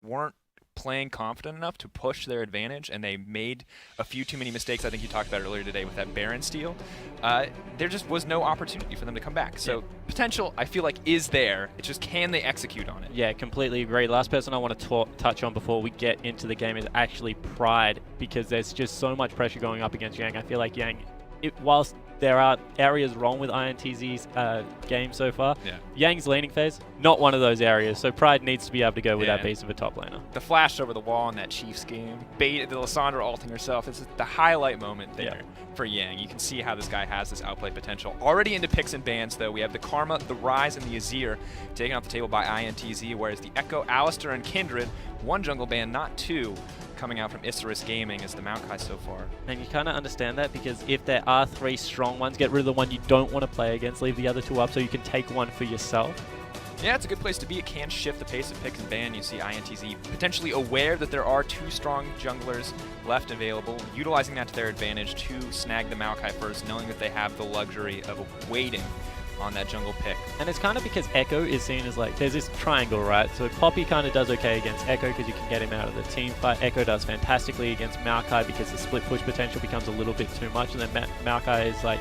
weren't playing confident enough to push their advantage, and they made a few too many mistakes. I think you talked about earlier today with that Baron steal. There just was no opportunity for them to come back. So potential, I feel like, is there. It's just, can they execute on it? Yeah, completely agree. Last person I want to touch on before we get into the game is actually Pride, because there's just so much pressure going up against Yang. I feel like Yang, whilst there are areas wrong with INTZ's game so far, Yang's laning phase, not one of those areas. So Pride needs to be able to go with that piece of a top laner. The flash over the wall in that Chiefs game, bait the Lissandra ulting herself, is the highlight moment there for Yang. You can see how this guy has this outplay potential. Already into picks and bans, though. We have the Karma, the Rise, and the Azir taken off the table by INTZ, whereas the Echo, Alistair, and Kindred, one jungle ban, not two, coming out from Isurus Gaming as the Maokai so far. And you kind of understand that, because if there are 3 strong ones, get rid of the one you don't want to play against, leave the other 2 up so you can take one for yourself. Yeah, it's a good place to be. It can shift the pace of picks and ban. You see INTZ potentially aware that there are 2 strong junglers left available, utilizing that to their advantage to snag the Maokai first, knowing that they have the luxury of waiting on that jungle pick. And it's kind of because Echo is seen as like, there's this triangle, right? So Poppy kind of does okay against Echo because you can get him out of the team fight. Echo does fantastically against Maokai because the split push potential becomes a little bit too much, and then Maokai is like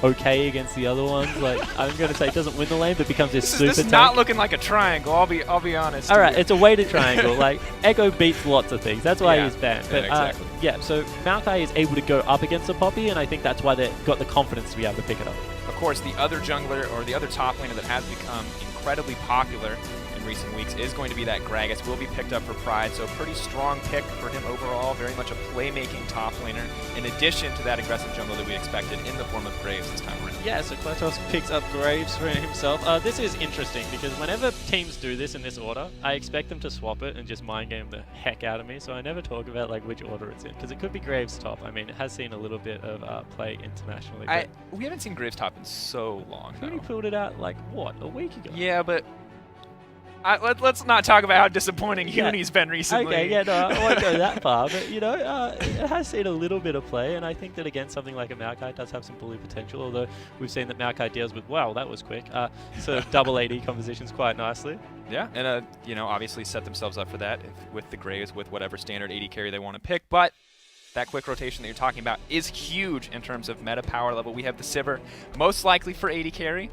okay against the other ones. Like, I'm going to say doesn't win the lane, but becomes this super tank. This is not looking like a triangle, I'll be honest. Alright, it's a weighted triangle. Like, Echo beats lots of things. That's why he's banned. But, exactly. So Maokai is able to go up against the Poppy, and I think that's why they've got the confidence to be able to pick it up. Of course, the other jungler, or the other top laner that has become incredibly popular in recent weeks is going to be that Gragas. Will be picked up for Pride, so a pretty strong pick for him overall. Very much a playmaking top laner, in addition to that aggressive jungle that we expected in the form of Graves this time around. Yeah, so Kletos picks up Graves for himself. This is interesting, because whenever teams do this in this order, I expect them to swap it and just mind game the heck out of me, so I never talk about like which order it's in, because it could be Graves top. I mean, it has seen a little bit of play internationally. We haven't seen Graves top in so long. He pulled it out like, what, a week ago? Yeah, but let's not talk about how disappointing Uni's been recently. Okay, yeah, no, I won't go that far, but, you know, it has seen a little bit of play, and I think that, again, something like a Maokai does have some bully potential, although we've seen that Maokai deals with, wow, that was quick, sort of double AD compositions quite nicely. Yeah, and, you know, obviously set themselves up for that with the Graves, with whatever standard AD carry they want to pick, but that quick rotation that you're talking about is huge in terms of meta power level. We have the Sivir, most likely for AD carry.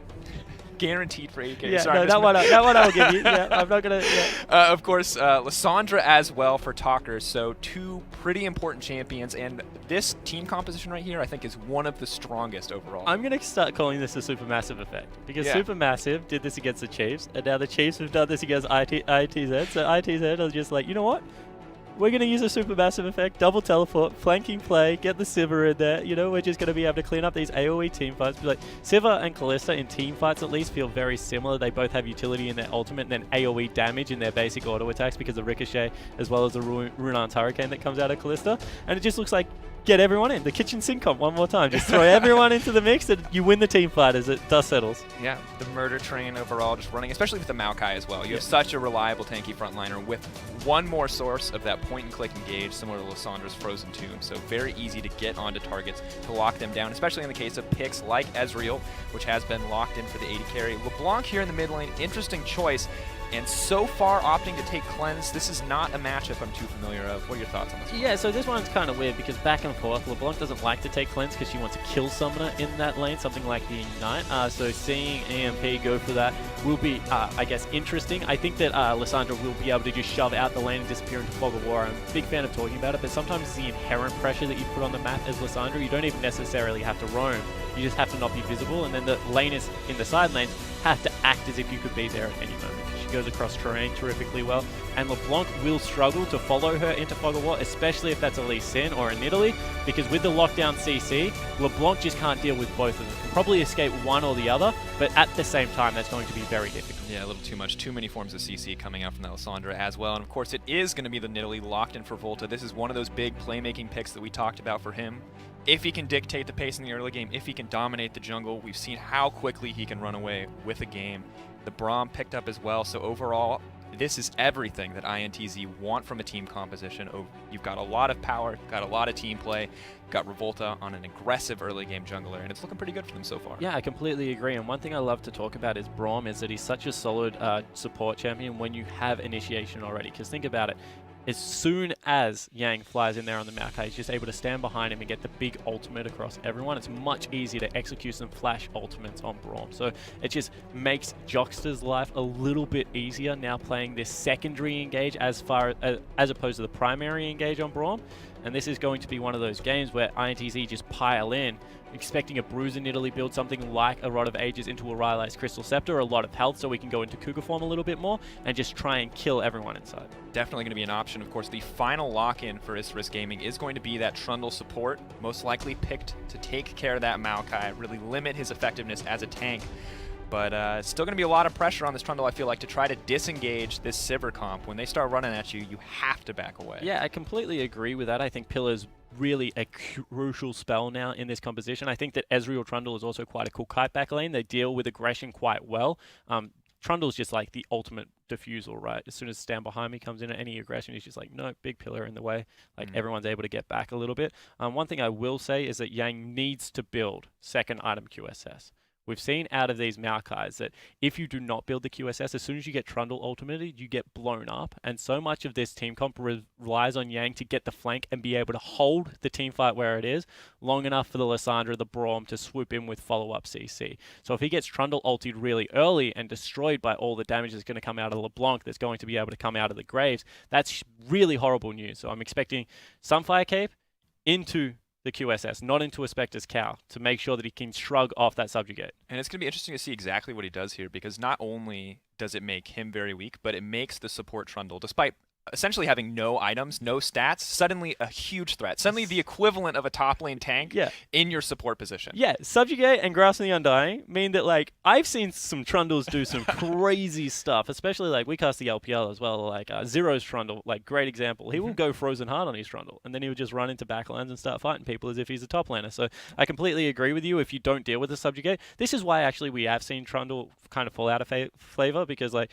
Guaranteed for AD carry. Yeah, sorry, no, that one I'll give you. Yeah, I'm not going to... Yeah. Of course, Lissandra as well for Talkers, so 2 pretty important champions, and this team composition right here I think is one of the strongest overall. I'm going to start calling this a Supermassive effect, because Supermassive did this against the Chiefs, and now the Chiefs have done this against ITZ, so ITZ are just like, you know what? We're going to use a Supermassive effect, double teleport, flanking play, get the Sivir in there. You know, we're just going to be able to clean up these AoE team fights. Like, Sivir and Kalista in team fights at least feel very similar. They both have utility in their ultimate and then AoE damage in their basic auto attacks because of Ricochet as well as the Runar's Hurricane that comes out of Kalista. And it just looks like, get everyone in. The kitchen sink comp one more time. Just throw everyone into the mix and you win the team fight as it dust settles. Yeah, the murder train overall just running, especially with the Maokai as well. You have such a reliable tanky frontliner with one more source of that point-and-click engage, similar to Lissandra's Frozen Tomb. So very easy to get onto targets, to lock them down, especially in the case of picks like Ezreal, which has been locked in for the AD carry. LeBlanc here in the mid lane, interesting choice. And so far opting to take Cleanse. This is not a matchup I'm too familiar of. What are your thoughts on this one? Yeah, so this one's kind of weird because back and forth, LeBlanc doesn't like to take Cleanse because she wants to kill Summoner in that lane, something like the Ignite. So seeing EMP go for that will be, I guess, interesting. I think that Lissandra will be able to just shove out the lane and disappear into Fog of War. I'm a big fan of talking about it, but sometimes it's the inherent pressure that you put on the map as Lissandra. You don't even necessarily have to roam. You just have to not be visible, and then the laners in the side lanes have to act as if you could be there at any moment. She goes across terrain terrifically well, and LeBlanc will struggle to follow her into Fog of War, especially if that's a Lee Sin or an Italy, because with the lockdown CC, LeBlanc just can't deal with both of them. Can probably escape one or the other, but at the same time, that's going to be very difficult. Yeah, a little too much. Too many forms of CC coming out from that Lissandra as well. And of course, it is going to be the Nidalee locked in for Volta. This is one of those big playmaking picks that we talked about for him. If he can dictate the pace in the early game, if he can dominate the jungle, we've seen how quickly he can run away with a game. The Braum picked up as well, so overall, this is everything that INTZ want from a team composition. You've got a lot of power, got a lot of team play, got Revolta on an aggressive early game jungler, and it's looking pretty good for them so far. Yeah, I completely agree. And one thing I love to talk about is Braum, is that he's such a solid support champion when you have initiation already. Because think about it. As soon as Yang flies in there on the Maokai, he's just able to stand behind him and get the big ultimate across everyone. It's much easier to execute some flash ultimates on Braum. So it just makes Jockster's life a little bit easier now playing this secondary engage as opposed to the primary engage on Braum. And this is going to be one of those games where INTZ just pile in, expecting a Bruiser Nidalee build something like a Rod of Ages into a Rylai's Crystal Scepter, a lot of health so we can go into Cougar form a little bit more, and just try and kill everyone inside. Definitely going to be an option. Of course, the final lock-in for Isurus Gaming is going to be that Trundle support, most likely picked to take care of that Maokai, really limit his effectiveness as a tank. But it's still going to be a lot of pressure on this Trundle, I feel like, to try to disengage this Sivir comp. When they start running at you, you have to back away. Yeah, I completely agree with that. I think Pillar's really a crucial spell now in this composition. I think that Ezreal Trundle is also quite a cool kite back lane. They deal with aggression quite well. Trundle's just like the ultimate diffusal, right? As soon as Stand Behind Me comes in at any aggression, he's just like, no, big pillar in the way. Like, everyone's able to get back a little bit. One thing I will say is that Yang needs to build second item QSS. We've seen out of these Maokais that if you do not build the QSS, as soon as you get Trundle ultimated, you get blown up. And so much of this team comp relies on Yang to get the flank and be able to hold the team fight where it is long enough for the Lissandra, the Braum to swoop in with follow-up CC. So if he gets Trundle ulted really early and destroyed by all the damage that's going to come out of LeBlanc, that's going to be able to come out of the Graves, that's really horrible news. So I'm expecting some Fire Cape into the QSS, not into a Spectre's Cow, to make sure that he can shrug off that Subjugate. And it's going to be interesting to see exactly what he does here, because not only does it make him very weak, but it makes the support Trundle, despite essentially having no items, no stats, suddenly a huge threat. Suddenly the equivalent of a top lane tank in your support position. Yeah, Subjugate and Grasp the Undying mean that, like, I've seen some Trundles do some crazy stuff, especially, like, we cast the LPL as well, like, Zero's Trundle, like, great example. He will go Frozen Heart on his Trundle, and then he would just run into backlands and start fighting people as if he's a top laner. So I completely agree with you if you don't deal with the Subjugate. This is why, actually, we have seen Trundle kind of fall out of flavor, because, like,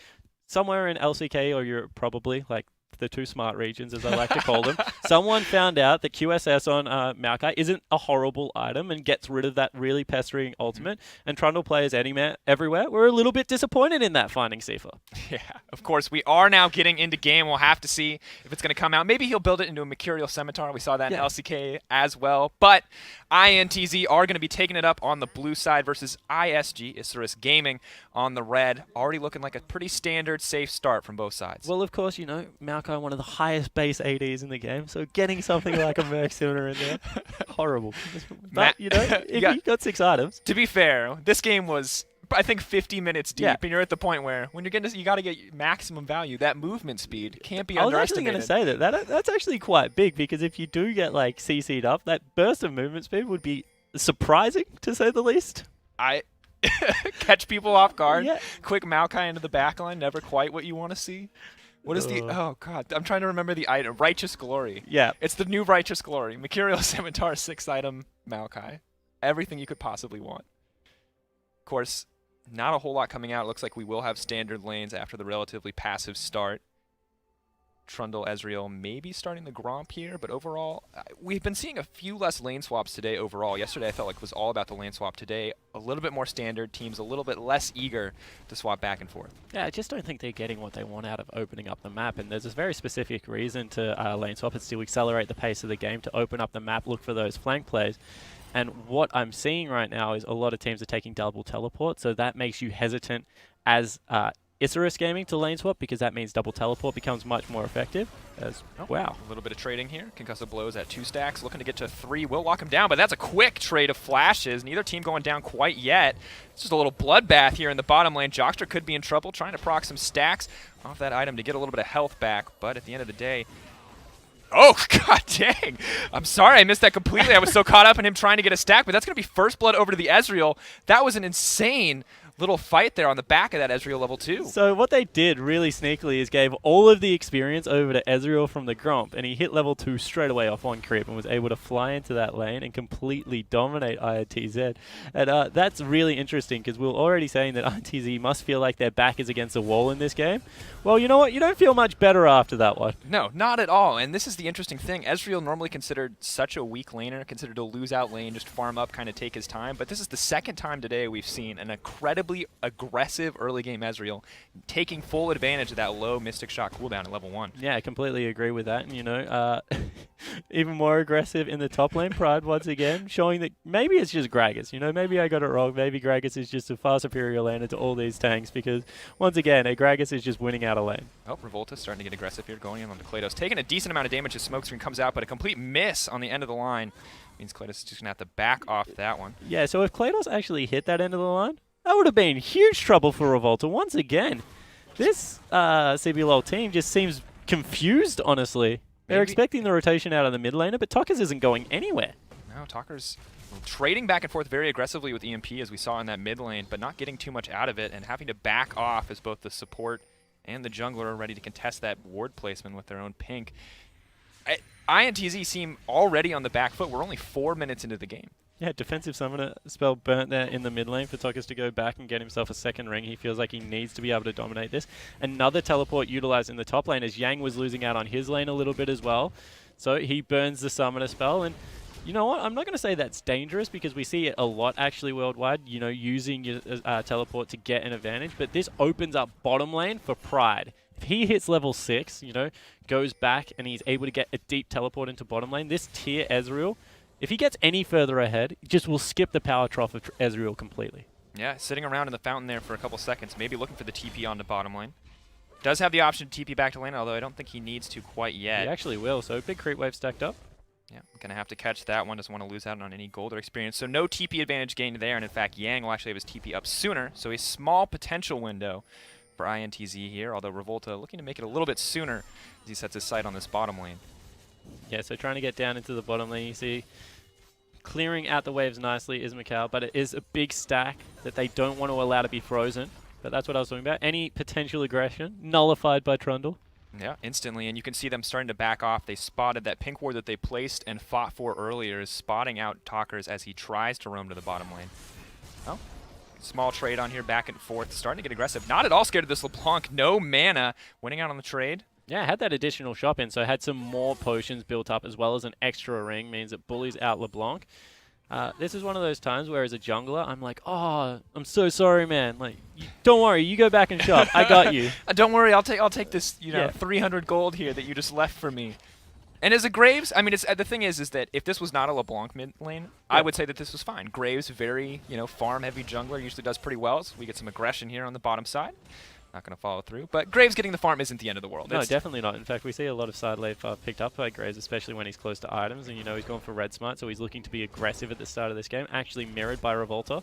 somewhere in LCK or Europe, probably, like, the two smart regions, as I like to call them, someone found out that QSS on Maokai isn't a horrible item and gets rid of that really pestering ultimate, and Trundle players everywhere were a little bit disappointed in that finding Sifa. Yeah, of course, we are now getting into game. We'll have to see if it's going to come out. Maybe he'll build it into a Mercurial Scimitar. We saw that in LCK as well. But INTZ are going to be taking it up on the blue side versus ISG, Isurus Gaming, on the red. Already looking like a pretty standard, safe start from both sides. Well, of course, you know, Maokai, one of the highest base ADs in the game, so getting something like a Merc Scimitar in there, horrible. But, you know, if you got 6 items. To be fair, this game was, I think, 50 minutes deep, and you're at the point where when you're getting, you got to get maximum value. That movement speed can't be underestimated. I was actually going to say that's actually quite big, because if you do get, like, CC'd up, that burst of movement speed would be surprising, to say the least. Catch people off guard. Quick Maokai into the backline, never quite what you want to see. What is the... Oh, God. I'm trying to remember the item. Righteous Glory. Yeah. It's the new Righteous Glory. Mercurial Scimitar, 6-item Maokai. Everything you could possibly want. Of course, not a whole lot coming out. It looks like we will have standard lanes after the relatively passive start. Trundle, Ezreal maybe starting the Gromp here, but overall, we've been seeing a few less lane swaps today overall. Yesterday I felt like it was all about the lane swap. Today, a little bit more standard, teams a little bit less eager to swap back and forth. Yeah, I just don't think they're getting what they want out of opening up the map, and there's a very specific reason to lane swap. It's to accelerate the pace of the game, to open up the map, look for those flank plays. And what I'm seeing right now is a lot of teams are taking double teleport, so that makes you hesitant as Isurus Gaming to lane swap, because that means double teleport becomes much more effective. Wow. A little bit of trading here. Concussive blows at 2 stacks, looking to get to 3. Will lock him down, but that's a quick trade of flashes. Neither team going down quite yet. It's just a little bloodbath here in the bottom lane. Jockster could be in trouble, trying to proc some stacks off that item to get a little bit of health back, but at the end of the day... Oh, god dang. I'm sorry, I missed that completely. I was so caught up in him trying to get a stack, but that's going to be first blood over to the Ezreal. That was an insane little fight there on the back of that Ezreal level 2. So what they did really sneakily is gave all of the experience over to Ezreal from the Gromp, and he hit level 2 straight away off one creep and was able to fly into that lane and completely dominate INTZ. And that's really interesting because we were already saying that INTZ must feel like their back is against a wall in this game. Well, you know what? You don't feel much better after that one. No, not at all. And this is the interesting thing. Ezreal normally considered such a weak laner, considered to lose out lane, just farm up, kind of take his time. But this is the second time today we've seen an incredibly aggressive early game Ezreal taking full advantage of that low Mystic Shot cooldown at level 1. Yeah, I completely agree with that. And, you know, even more aggressive in the top lane, Pride once again, showing that maybe it's just Gragas. You know, maybe I got it wrong. Maybe Gragas is just a far superior laner to all these tanks because, once again, a Gragas is just winning out a lane. Oh, Revolta's starting to get aggressive here, going in on the Klados. Taking a decent amount of damage as Smokescreen comes out, but a complete miss on the end of the line means Klados is just going to have to back off that one. Yeah, so if Klados actually hit that end of the line, that would have been huge trouble for Revolta. Once again, this CBLOL team just seems confused, honestly. They're expecting the rotation out of the mid laner, but Tokkers isn't going anywhere. No, Talker's trading back and forth very aggressively with EMP, as we saw in that mid lane, but not getting too much out of it and having to back off as both the support and the jungler are ready to contest that ward placement with their own pink. INTZ seem already on the back foot. We're only 4 minutes into the game. Yeah, defensive summoner spell burnt there in the mid lane for Tokkers to go back and get himself a second ring. He feels like he needs to be able to dominate this. Another teleport utilized in the top lane as Yang was losing out on his lane a little bit as well. So he burns the summoner spell. And you know what? I'm not going to say that's dangerous because we see it a lot actually worldwide, you know, using your teleport to get an advantage. But this opens up bottom lane for Pride. If he hits level 6, you know, goes back and he's able to get a deep teleport into bottom lane, this tier Ezreal, if he gets any further ahead, just will skip the power trough of Ezreal completely. Yeah, sitting around in the fountain there for a couple seconds, maybe looking for the TP on the bottom lane. Does have the option to TP back to lane, although I don't think he needs to quite yet. He actually will, so big creep wave stacked up. Yeah, going to have to catch that one. Doesn't want to lose out on any gold or experience. So no TP advantage gained there, and in fact, Yang will actually have his TP up sooner, so a small potential window for INTZ here, although Revolta looking to make it a little bit sooner as he sets his sight on this bottom lane. Yeah, so trying to get down into the bottom lane, you see clearing out the waves nicely is Mikhail, but it is a big stack that they don't want to allow to be frozen. But that's what I was talking about. Any potential aggression nullified by Trundle. Yeah, instantly, and you can see them starting to back off. They spotted that pink ward that they placed and fought for earlier, is spotting out Talkers as he tries to roam to the bottom lane. Oh, small trade on here, back and forth, starting to get aggressive. Not at all scared of this LeBlanc, no mana, winning out on the trade. Yeah, had that additional shop in, so had some more potions built up as well as an extra ring, means it bullies out LeBlanc. This is one of those times where as a jungler, I'm like, oh, I'm so sorry, man. Like, don't worry, you go back and shop. I got you. Don't worry, I'll take this, you know, 300 gold here that you just left for me. And as a Graves, I mean, it's the thing is that if this was not a LeBlanc mid lane, I would say that this was fine. Graves, very, you know, farm-heavy jungler, usually does pretty well. So we get some aggression here on the bottom side. Not going to follow through. But Graves getting the farm isn't the end of the world. No, definitely not. In fact, we see a lot of side lane picked up by Graves, especially when he's close to items. And, you know, he's going for red smite, so he's looking to be aggressive at the start of this game, actually mirrored by Revolta.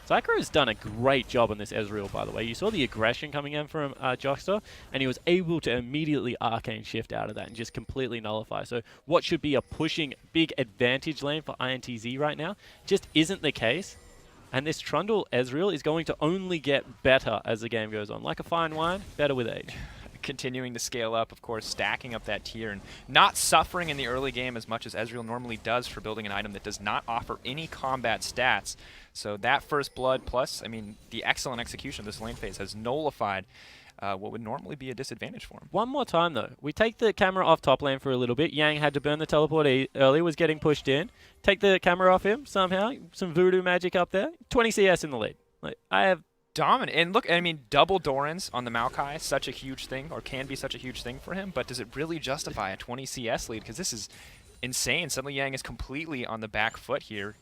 Zycro's done a great job on this Ezreal, by the way. You saw the aggression coming in from Jockster, and he was able to immediately Arcane Shift out of that and just completely nullify. So what should be a pushing big advantage lane for INTZ right now just isn't the case. And this Trundle Ezreal is going to only get better as the game goes on. Like a fine wine, better with age. Continuing to scale up, of course, stacking up that tier and not suffering in the early game as much as Ezreal normally does for building an item that does not offer any combat stats. So that first blood plus, I mean, the excellent execution of this lane phase has nullified what would normally be a disadvantage for him. One more time, though. We take the camera off top lane for a little bit. Yang had to burn the teleport early, was getting pushed in. Take the camera off him somehow. Some voodoo magic up there. 20 CS in the lead. Like, I have... Dominant. And look, I mean, double Dorans on the Maokai, such a huge thing, or can be such a huge thing for him, but does it really justify a 20 CS lead? Because this is insane. Suddenly Yang is completely on the back foot here.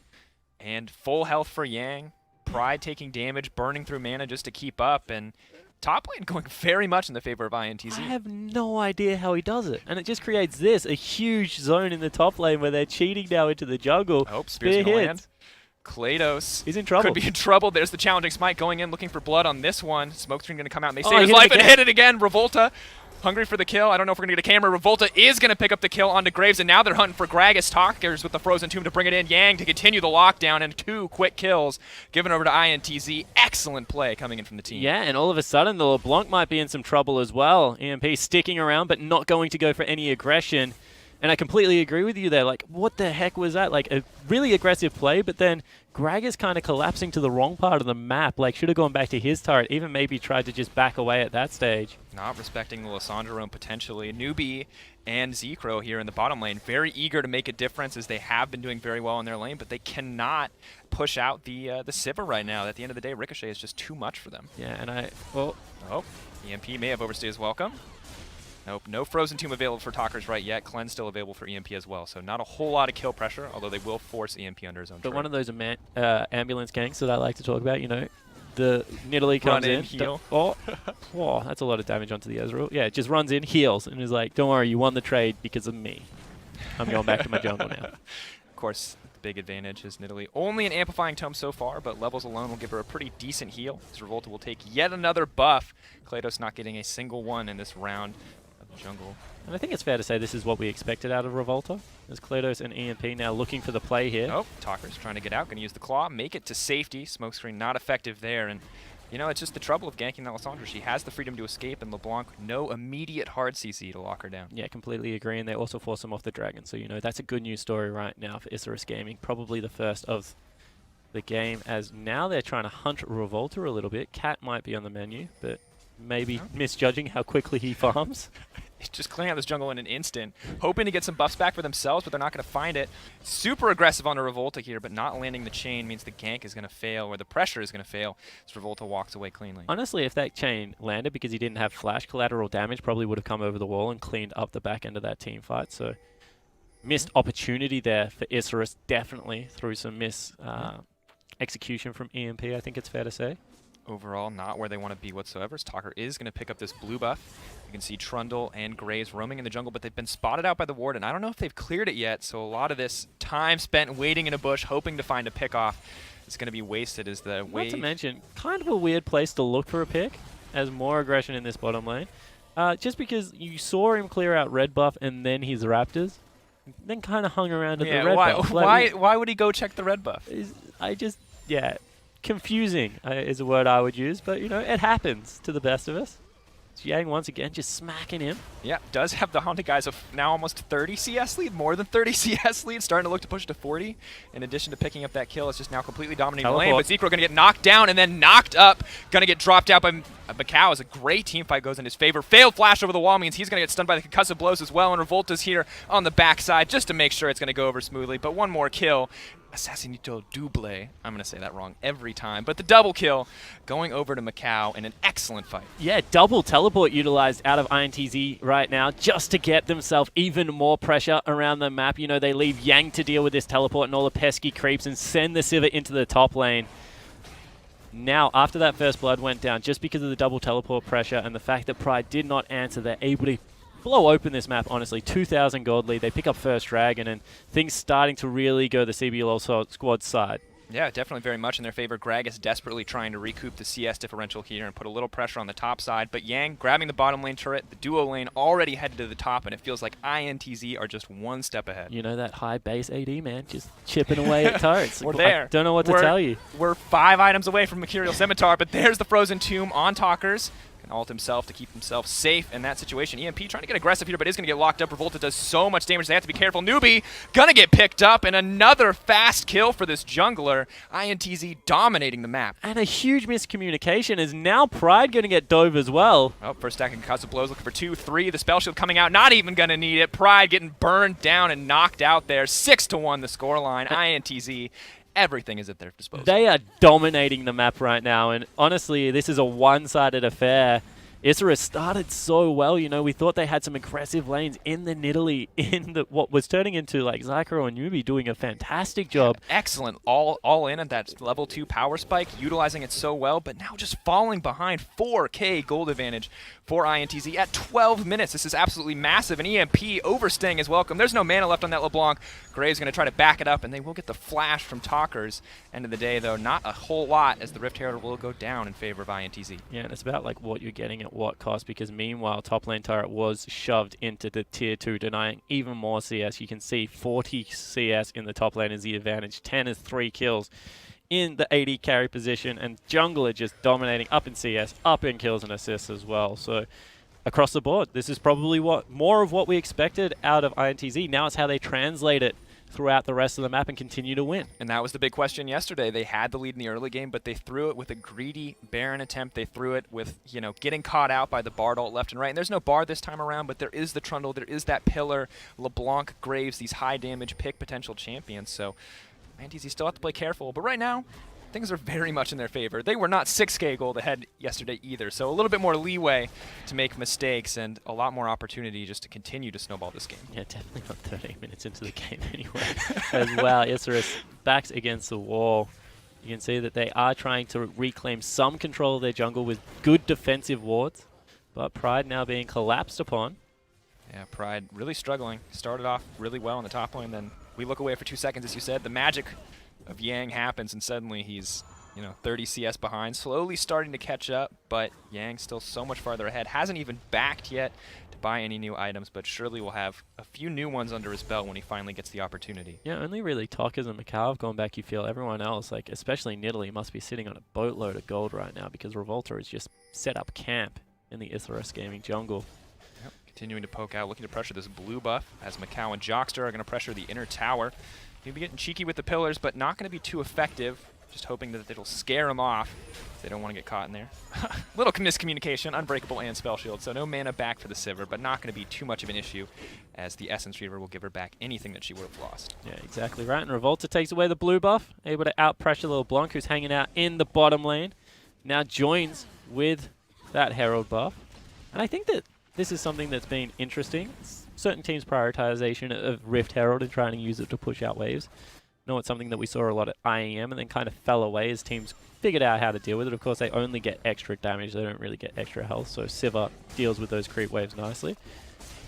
And full health for Yang. Pride taking damage, burning through mana just to keep up, and top lane going very much in the favor of INTZ. I have no idea how he does it. And it just creates this, a huge zone in the top lane where they're cheating now into the jungle. Oh, Spear's gonna land. Klados. He's in trouble. Could be in trouble. There's the challenging smite going in, looking for blood on this one. Smokescreen going to come out, and they save his life and hit it again. Revolta hungry for the kill. I don't know if we're going to get a camera. Revolta is going to pick up the kill onto Graves, and now they're hunting for Gragas. Talkers with the Frozen Tomb to bring it in. Yang to continue the lockdown, and 2 quick kills given over to INTZ. Excellent play coming in from the team. Yeah, and all of a sudden, the LeBlanc might be in some trouble as well. EMP sticking around, but not going to go for any aggression. And I completely agree with you there. Like, what the heck was that? Like, a really aggressive play, but then Gragas kind of collapsing to the wrong part of the map. Like, should have gone back to his turret. Even maybe tried to just back away at that stage. Not respecting the Lissandra roam potentially. Newbie and Zekro here in the bottom lane. Very eager to make a difference, as they have been doing very well in their lane, but they cannot push out the Sivir right now. At the end of the day, Ricochet is just too much for them. Yeah, and well... Oh, EMP may have overstayed his welcome. Nope, no Frozen Tomb available for Talkers right yet. Cleanse still available for EMP as well, so not a whole lot of kill pressure, although they will force EMP under his own But turret. one of those ambulance ganks that I like to talk about, you know, the Nidalee comes in. Heal. Oh, that's a lot of damage onto the Ezreal. Yeah, it just runs in, heals, and is like, don't worry, you won the trade because of me. I'm going back to my jungle now. Of course, the big advantage is Nidalee. Only an Amplifying Tome so far, but levels alone will give her a pretty decent heal. As Revolta will take yet another buff. Kratos not getting a single one in this round. Jungle. And I think it's fair to say this is what we expected out of Revolta. As Kratos and EMP now looking for the play here. Oh, Talker's trying to get out, going to use the Claw, make it to safety. Smokescreen not effective there, and you know, it's just the trouble of ganking that Lissandra. She has the freedom to escape, and LeBlanc, no immediate hard CC to lock her down. Yeah, completely agree, and they also force him off the dragon. So, you know, that's a good news story right now for Isurus Gaming. Probably the first of the game, as now they're trying to hunt Revolta a little bit. Cat might be on the menu, but maybe misjudging how quickly he farms. Just clearing out this jungle in an instant, hoping to get some buffs back for themselves, but they're not going to find it. Super aggressive on the Revolta here, but not landing the chain means the gank is going to fail, or the pressure is going to fail, as Revolta walks away cleanly. Honestly, if that chain landed because he didn't have flash, collateral damage probably would have come over the wall and cleaned up the back end of that team fight. So, missed opportunity there for Isurus, definitely through some execution from EMP, I think it's fair to say. Overall, not where they want to be whatsoever. Talker is going to pick up this blue buff. You can see Trundle and Graves roaming in the jungle, but they've been spotted out by the ward, and I don't know if they've cleared it yet, so a lot of this time spent waiting in a bush, hoping to find a pick-off, is going to be wasted as the wave... Not to mention, kind of a weird place to look for a pick, as more aggression in this bottom lane. Just because you saw him clear out red buff and then his Raptors, then kind of hung around at the red buff. Why would he go check the red buff? Confusing is a word I would use, but, you know, it happens to the best of us. Yang once again just smacking him. Yeah, does have the Haunted guys of now almost 30 CS lead, more than 30 CS lead, starting to look to push to 40. In addition to picking up that kill, it's just now completely dominating the lane, but Zekro going to get knocked down and then knocked up, going to get dropped out by Macau as a great team fight goes in his favor. Failed flash over the wall means he's going to get stunned by the concussive blows as well, and Revolta's here on the backside just to make sure it's going to go over smoothly, but one more kill. Assassinito Double. I'm going to say that wrong every time. But the double kill going over to Macau in an excellent fight. Yeah, double teleport utilized out of INTZ right now just to get themselves even more pressure around the map. You know, they leave Yang to deal with this teleport and all the pesky creeps and send the Sivir into the top lane. Now, after that first blood went down, just because of the double teleport pressure and the fact that Pride did not answer, they're able to blow open this map, honestly. 2,000 gold lead. They pick up first dragon, and things starting to really go the CBLOL squad's side. Yeah, definitely very much in their favor. Gragas desperately trying to recoup the CS differential here and put a little pressure on the top side. But Yang grabbing the bottom lane turret, the duo lane already headed to the top, and it feels like INTZ are just one step ahead. You know, that high base AD, man, just chipping away at turrets. We're there. I don't know what to tell you. We're 5 items away from Mercurial Scimitar, but there's the Frozen Tomb on Talkers. Can ult himself to keep himself safe in that situation. EMP trying to get aggressive here, but is going to get locked up. Revolta does so much damage, they have to be careful. Newbie gonna get picked up, and another fast kill for this jungler. INTZ dominating the map. And a huge miscommunication is now Pride going to get dove as well. Oh, first stack of concussive blows, looking for 2, 3. The spell shield coming out, not even going to need it. Pride getting burned down and knocked out there. 6-1 the scoreline. INTZ, everything is at their disposal. They are dominating the map right now, and honestly, this is a one-sided affair. Isurus started so well, you know, we thought they had some aggressive lanes in the Nidalee, in the what was turning into like Zycro and Newbie doing a fantastic job. Excellent, all in at that level 2 power spike, utilizing it so well, but now just falling behind. 4K gold advantage for INTZ at 12 minutes. This is absolutely massive, and EMP overstaying is welcome. There's no mana left on that LeBlanc. Graves going to try to back it up, and they will get the flash from Talkers. End of the day, though, not a whole lot, as the Rift Herald will go down in favor of INTZ. Yeah, and it's about like what you're getting at what cost, because meanwhile top lane turret was shoved into the tier 2, denying even more CS. You can see 40 CS in the top lane is the advantage. 10 is 3 kills in the AD carry position, and jungler just dominating up in CS, up in kills and assists as well. So across the board, this is probably more of what we expected out of INTZ. Now it's how they translate it throughout the rest of the map and continue to win. And that was the big question yesterday. They had the lead in the early game, but they threw it with a greedy Baron attempt. They threw it with, you know, getting caught out by the Bard ult left and right. And there's no Bard this time around, but there is the Trundle, there is that Pillar, LeBlanc, Graves, these high damage pick potential champions. So INTZ still have to play careful, but right now, things are very much in their favor. They were not 6K gold ahead yesterday either, so a little bit more leeway to make mistakes and a lot more opportunity just to continue to snowball this game. Yeah, definitely not 13 minutes into the game anyway. As well, Isurus backs against the wall. You can see that they are trying to reclaim some control of their jungle with good defensive wards, but Pride now being collapsed upon. Yeah, Pride really struggling. Started off really well on the top lane, then we look away for 2 seconds, as you said. The magic of Yang happens, and suddenly he's, you know, 30 CS behind, slowly starting to catch up, but Yang still so much farther ahead. Hasn't even backed yet to buy any new items, but surely will have a few new ones under his belt when he finally gets the opportunity. Yeah, only really Talkers and Macau have gone back, you feel. Everyone else, like especially Nidalee, must be sitting on a boatload of gold right now because Revolta has just set up camp in the Isurus gaming jungle. Yep. Continuing to poke out, looking to pressure this blue buff as Macau and Jockster are going to pressure the inner tower. He'll be getting cheeky with the pillars, but not going to be too effective. Just hoping that it'll scare him off. They don't want to get caught in there. Little miscommunication, Unbreakable and Spell Shield, so no mana back for the Sivir, but not going to be too much of an issue as the Essence Reaver will give her back anything that she would have lost. Yeah, exactly right. And Revolta takes away the blue buff, able to out-pressure LeBlanc, who's hanging out in the bottom lane. Now joins with that Herald buff. And I think that this is something that's been interesting. Certain teams' prioritization of Rift Herald and trying to use it to push out waves. No, it's something that we saw a lot at IEM and then kind of fell away as teams figured out how to deal with it. Of course, they only get extra damage. They don't really get extra health, so Sivir deals with those creep waves nicely.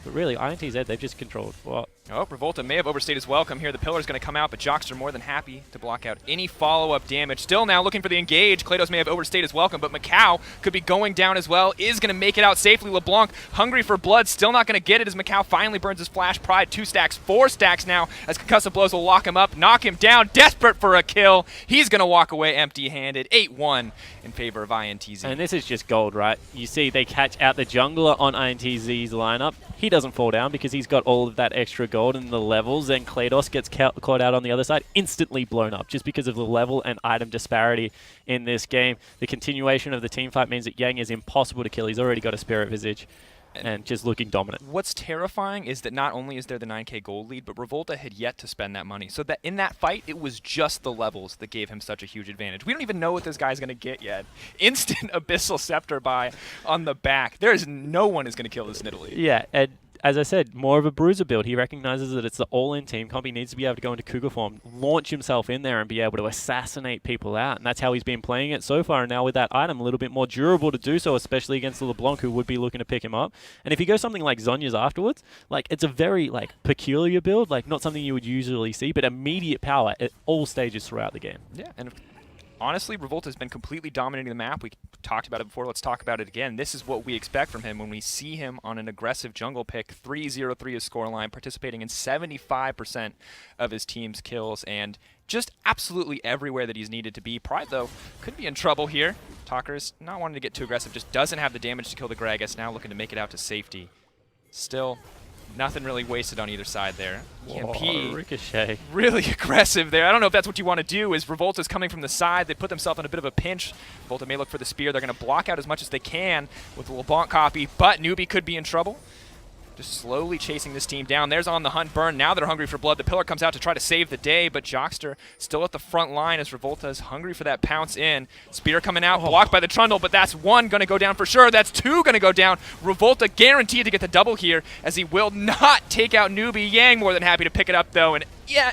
But really, INTZ, they've just controlled what? Oh, Revolta may have overstayed his welcome here. The Pillar's going to come out, but Jockster more than happy to block out any follow-up damage. Still now looking for the engage. Kratos may have overstayed his welcome, but Macau could be going down as well. Is going to make it out safely. LeBlanc, hungry for blood, still not going to get it as Macau finally burns his flash. Pride 2 stacks, 4 stacks now as concussive blows will lock him up, knock him down, desperate for a kill. He's going to walk away empty-handed. 8-1 in favor of INTZ. And this is just gold, right? You see they catch out the jungler on INTZ's lineup. He doesn't fall down because he's got all of that extra gold and the levels, and Kratos gets caught out on the other side, instantly blown up just because of the level and item disparity in this game. The continuation of the team fight means that Yang is impossible to kill. He's already got a Spirit Visage and just looking dominant. What's terrifying is that not only is there the 9K gold lead, but Revolta had yet to spend that money. So that in that fight, it was just the levels that gave him such a huge advantage. We don't even know what this guy's going to get yet. Instant Abyssal Scepter buy on the back. There is no one is going to kill this Nidalee. Yeah, and as I said, more of a bruiser build. He recognizes that it's the all-in team comp. He needs to be able to go into Cougar form, launch himself in there and be able to assassinate people out. And that's how he's been playing it so far. And now with that item, a little bit more durable to do so, especially against the LeBlanc, who would be looking to pick him up. And if you go something like Zhonya's afterwards, like it's a very peculiar build, like not something you would usually see, but immediate power at all stages throughout the game. Yeah, and honestly, Revolta has been completely dominating the map. We talked about it before. Let's talk about it again. This is what we expect from him when we see him on an aggressive jungle pick. 3-0-3 his scoreline, participating in 75% of his team's kills, and just absolutely everywhere that he's needed to be. Pride, though, could be in trouble here. Talker's not wanting to get too aggressive, just doesn't have the damage to kill the Gragas, now looking to make it out to safety. Still, nothing really wasted on either side there. Whoa, Ricochet. Really aggressive there. I don't know if that's what you want to do, is Revolta's coming from the side. They put themselves in a bit of a pinch. Revolta may look for the spear. They're going to block out as much as they can with the LeBlanc copy, but Newbie could be in trouble. Just slowly chasing this team down. There's On the Hunt burn. Now they're hungry for blood. The Pillar comes out to try to save the day, but Jockster still at the front line as Revolta is hungry for that pounce in. Spear coming out, blocked by the Trundle, but that's 1 going to go down for sure. That's 2 going to go down. Revolta guaranteed to get the double here as he will not take out Newbie. Yang more than happy to pick it up, though, and yeah,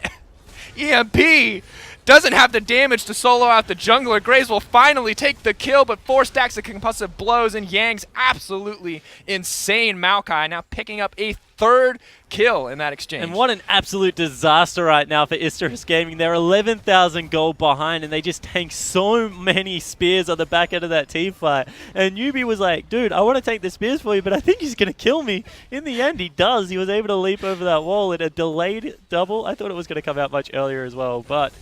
EMP doesn't have the damage to solo out the jungler. Graves will finally take the kill, but 4 stacks of compulsive blows, and Yang's absolutely insane Maokai now picking up a third kill in that exchange. And what an absolute disaster right now for Isurus Gaming. They're 11,000 gold behind, and they just tank so many spears on the back end of that team fight. And Newbie was like, dude, I want to take the spears for you, but I think he's going to kill me. In the end, he does. He was able to leap over that wall in a delayed double. I thought it was going to come out much earlier as well, but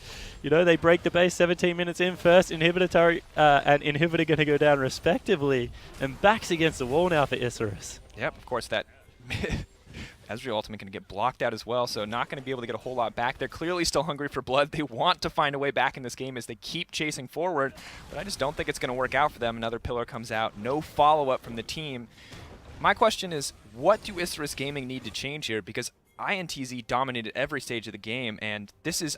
you know, they break the base 17 minutes in. First Inhibitor turret and Inhibitor going to go down respectively. And backs against the wall now for Isurus. Yep, of course that Ezreal ultimate going to get blocked out as well, so not going to be able to get a whole lot back. They're clearly still hungry for blood. They want to find a way back in this game as they keep chasing forward, but I just don't think it's going to work out for them. Another pillar comes out. No follow-up from the team. My question is, what do Isurus Gaming need to change here? Because INTZ dominated every stage of the game, and this is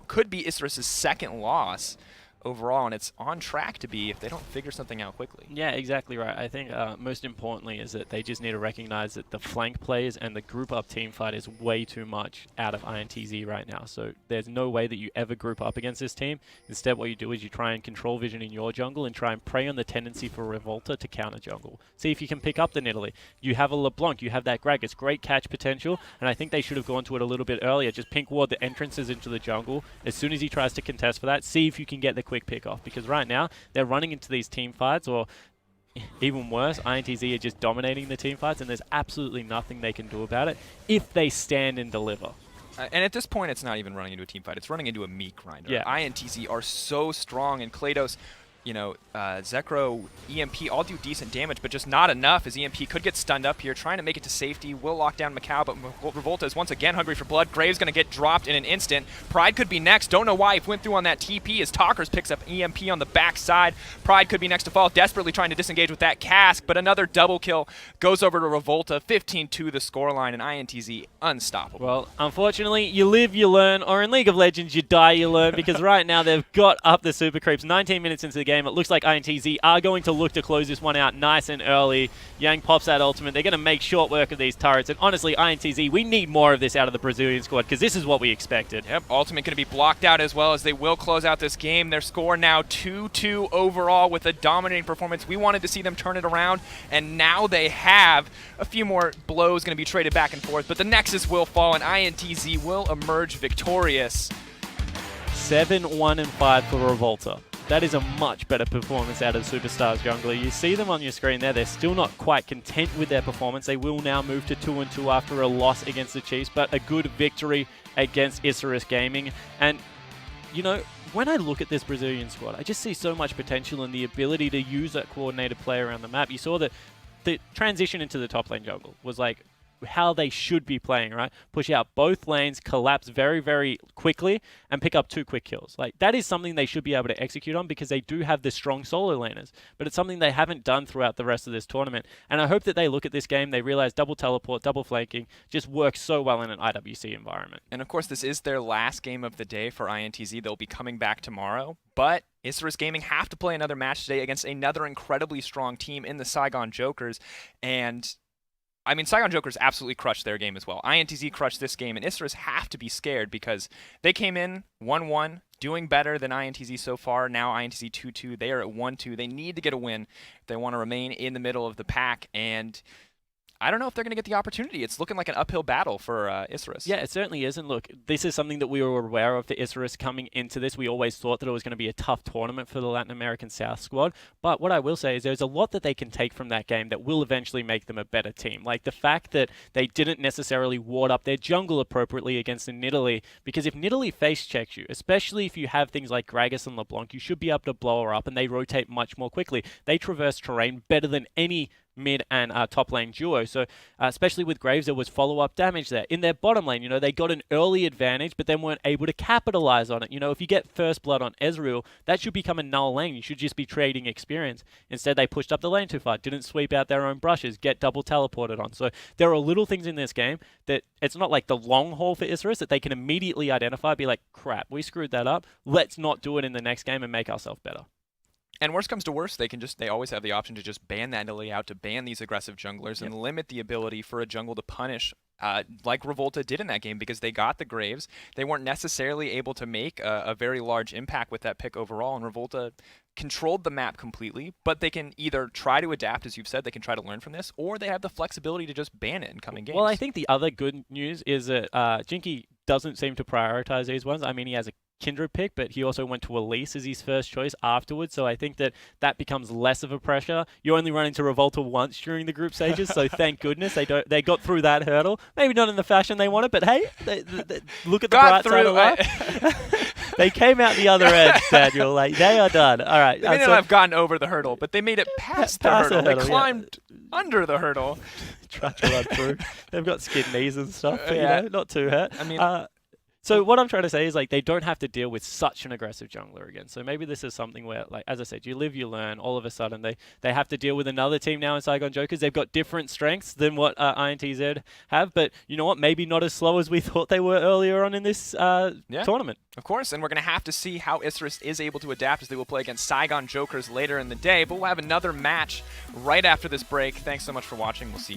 could be Isurus's second loss overall, and it's on track to be if they don't figure something out quickly. Yeah, exactly right. I think most importantly is that they just need to recognize that the flank plays and the group up team fight is way too much out of INTZ right now. So there's no way that you ever group up against this team. Instead, what you do is you try and control vision in your jungle and try and prey on the tendency for Revolta to counter jungle. See if you can pick up the Nidalee. You have a LeBlanc, you have that Gragas, great catch potential, and I think they should have gone to it a little bit earlier. Just pink ward the entrances into the jungle. As soon as he tries to contest for that, see if you can get the quick pick off, because right now they're running into these team fights, or even worse, INTZ are just dominating the team fights, and there's absolutely nothing they can do about it if they stand and deliver. And at this point, it's not even running into a team fight. It's running into a meat grinder. Yeah. INTZ are so strong, and Klados, you know, Zekro, EMP all do decent damage, but just not enough, as EMP could get stunned up here, trying to make it to safety, will lock down Macau, but Revolta is once again hungry for blood. Graves going to get dropped in an instant. Pride could be next. Don't know why he went through on that TP as Talkers picks up EMP on the backside. Pride could be next to fall, desperately trying to disengage with that cask, but another double kill goes over to Revolta. 15-2 the scoreline, and INTZ unstoppable. Well, unfortunately, you live, you learn, or in League of Legends, you die, you learn, because right now they've got up the super creeps. 19 minutes into the game, it looks like INTZ are going to look to close this one out nice and early. Yang pops that ultimate. They're going to make short work of these turrets. And honestly, INTZ, we need more of this out of the Brazilian squad, because this is what we expected. Yep, ultimate going to be blocked out as well, as they will close out this game. Their score now 2-2 overall with a dominating performance. We wanted to see them turn it around, and now they have. A few more blows going to be traded back and forth, but the Nexus will fall, and INTZ will emerge victorious. 7-1-5 for Revolta. That is a much better performance out of Superstars jungler. You see them on your screen there. They're still not quite content with their performance. They will now move to 2-2 after a loss against the Chiefs, but a good victory against Isurus Gaming. And, you know, when I look at this Brazilian squad, I just see so much potential in the ability to use that coordinated play around the map. You saw that the transition into the top lane jungle was like how they should be playing, right? Push out both lanes, collapse very, very quickly, and pick up 2 quick kills. Like, that is something they should be able to execute on, because they do have the strong solo laners, but it's something they haven't done throughout the rest of this tournament. And I hope that they look at this game, they realize double teleport, double flanking just works so well in an IWC environment. And of course, this is their last game of the day for INTZ. They'll be coming back tomorrow, but Isurus Gaming have to play another match today against another incredibly strong team in the Saigon Jokers, and I mean, Saigon Jokers absolutely crushed their game as well. INTZ crushed this game, and Isurus have to be scared because they came in 1-1, doing better than INTZ so far. Now INTZ 2-2. They are at 1-2. They need to get a win if they want to remain in the middle of the pack, and I don't know if they're going to get the opportunity. It's looking like an uphill battle for Isurus. Yeah, it certainly is. And look, this is something that we were aware of for Isurus coming into this. We always thought that it was going to be a tough tournament for the Latin American South squad. But what I will say is there's a lot that they can take from that game that will eventually make them a better team. Like the fact that they didn't necessarily ward up their jungle appropriately against the Nidalee. Because if Nidalee face checks you, especially if you have things like Gragas and LeBlanc, you should be able to blow her up, and they rotate much more quickly. They traverse terrain better than any mid and top lane duo. So especially with Graves, there was follow-up damage there. In their bottom lane, you know, they got an early advantage, but then weren't able to capitalize on it. You know, if you get first blood on Ezreal, that should become a null lane. You should just be trading experience. Instead, they pushed up the lane too far, didn't sweep out their own brushes, get double teleported on. So there are little things in this game that it's not like the long haul for Isurus that they can immediately identify, be like, crap, we screwed that up. Let's not do it in the next game and make ourselves better. And worst comes to worst, they always have the option to just ban that Nidalee out, to ban these aggressive junglers, and limit the ability for a jungle to punish like Revolta did in that game, because they got the Graves. They weren't necessarily able to make a very large impact with that pick overall, and Revolta controlled the map completely, but they can either try to adapt, as you've said, they can try to learn from this, or they have the flexibility to just ban it in coming games. Well, I think the other good news is that Jinky doesn't seem to prioritize these ones. I mean, he has a Kindred pick, but he also went to Elise as his first choice afterwards, so I think that becomes less of a pressure. You only run into Revolta once during the group stages, so thank goodness they got through that hurdle. Maybe not in the fashion they wanted, but hey, they look at the bright side of life. They came out the other end, Daniel. Like, they are done. All right. They may not have gotten over the hurdle, but they made it past the hurdle. They climbed under the hurdle. Tried to run through. They've got skid knees and stuff, but not too hurt. I mean, so what I'm trying to say is, like, they don't have to deal with such an aggressive jungler again. So maybe this is something where, like, as I said, you live, you learn. All of a sudden, they have to deal with another team now in Saigon Jokers. They've got different strengths than what INTZ have, but you know what? Maybe not as slow as we thought they were earlier on in this tournament. Of course, and we're going to have to see how Isurus is able to adapt, as they will play against Saigon Jokers later in the day. But we'll have another match right after this break. Thanks so much for watching. We'll see you.